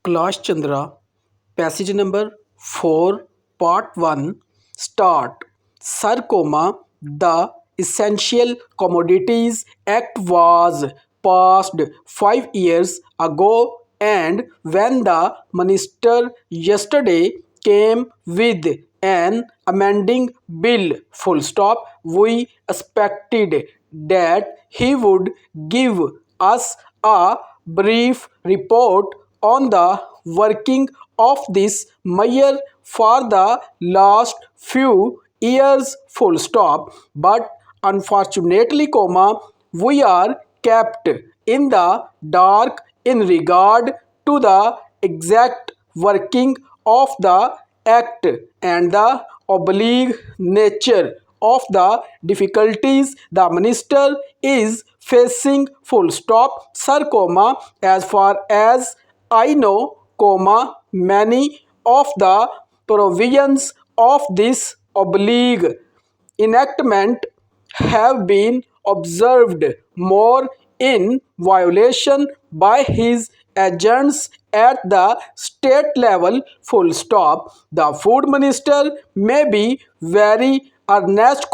Kailash Chandra, passage number 4, part 1, start. Sir, the Essential Commodities Act was passed 5 years ago, and when the minister yesterday came with an amending bill, full stop, we expected that he would give us a brief report on the working of this measure for the last few years, full stop, but unfortunately, we are kept in the dark in regard to the exact working of the act and the oblique nature of the difficulties the minister is facing, full stop, sir, as far as I know, many of the provisions of this oblique enactment have been observed more in violation by his agents at the state level, full stop. The food minister may be very earnest,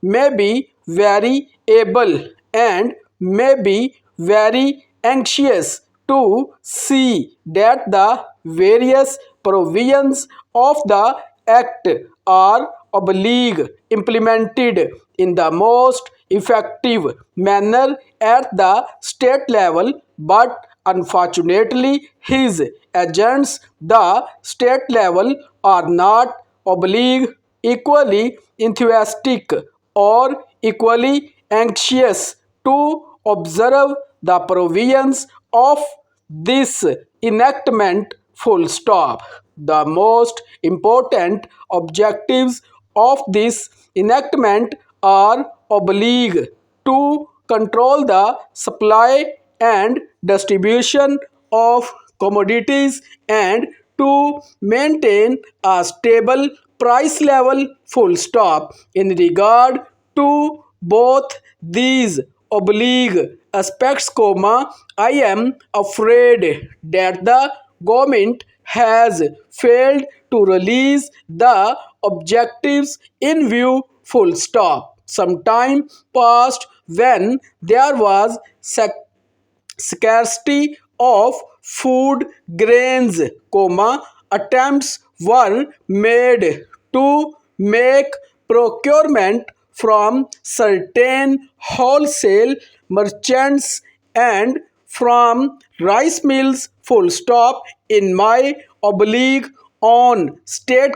may be very able, and may be very anxious to see that the various provisions of the act are oblique implemented in the most effective manner at the state level, but unfortunately his agents the state level are not oblique equally enthusiastic or equally anxious to observe the provisions of this enactment, full stop. The most important objectives of this enactment are oblique to control the supply and distribution of commodities and to maintain a stable price level, full stop. In regard to both these oblique aspects, I am afraid that the government has failed to release the objectives in view, full stop. Some time passed when there was scarcity of food grains, attempts were made to make procurement from certain wholesale merchants and from rice mills, full stop. In my oblique on state,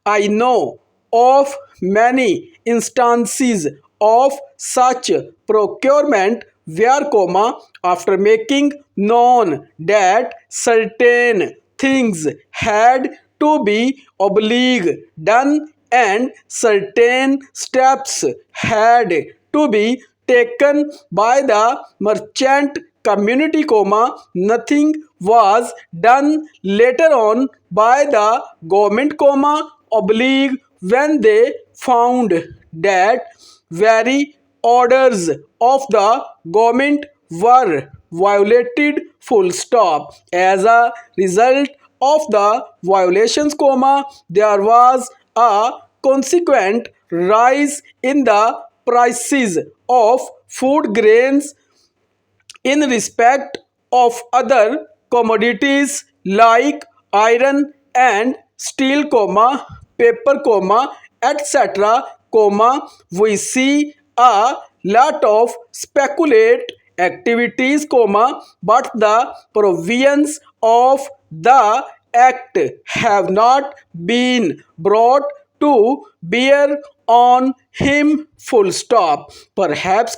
I know of many instances of such procurement where, after making known that certain things had to be oblique done and certain steps had to be taken by the merchant community, nothing was done later on by the government, oblique, when they found that very orders of the government were violated, full stop. As a result of the violations, there was a consequent rise in the prices of food grains in respect of other commodities like iron and steel, paper, etc., we see a lot of speculate activities, but the provisions of the act have not been brought to bear on him, full stop. Perhaps,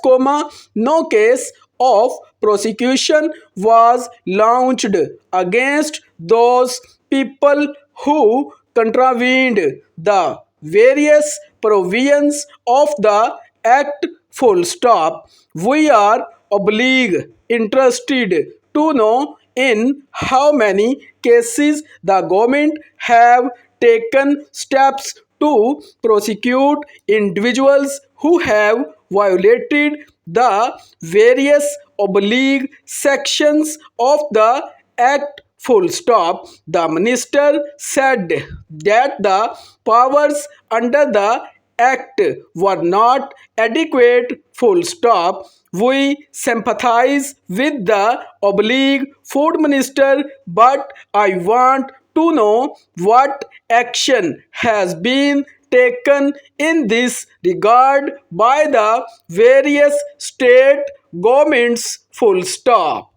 no case of prosecution was launched against those people who contravened the various provisions of the act, full stop. We are oblique interested to know in how many cases the government have taken steps to prosecute individuals who have violated the various oblique sections of the act, full stop. The minister said that the powers under the act were not adequate, full stop. We sympathize with the oblique food minister, but I want to know what action has been taken in this regard by the various state governments, full stop.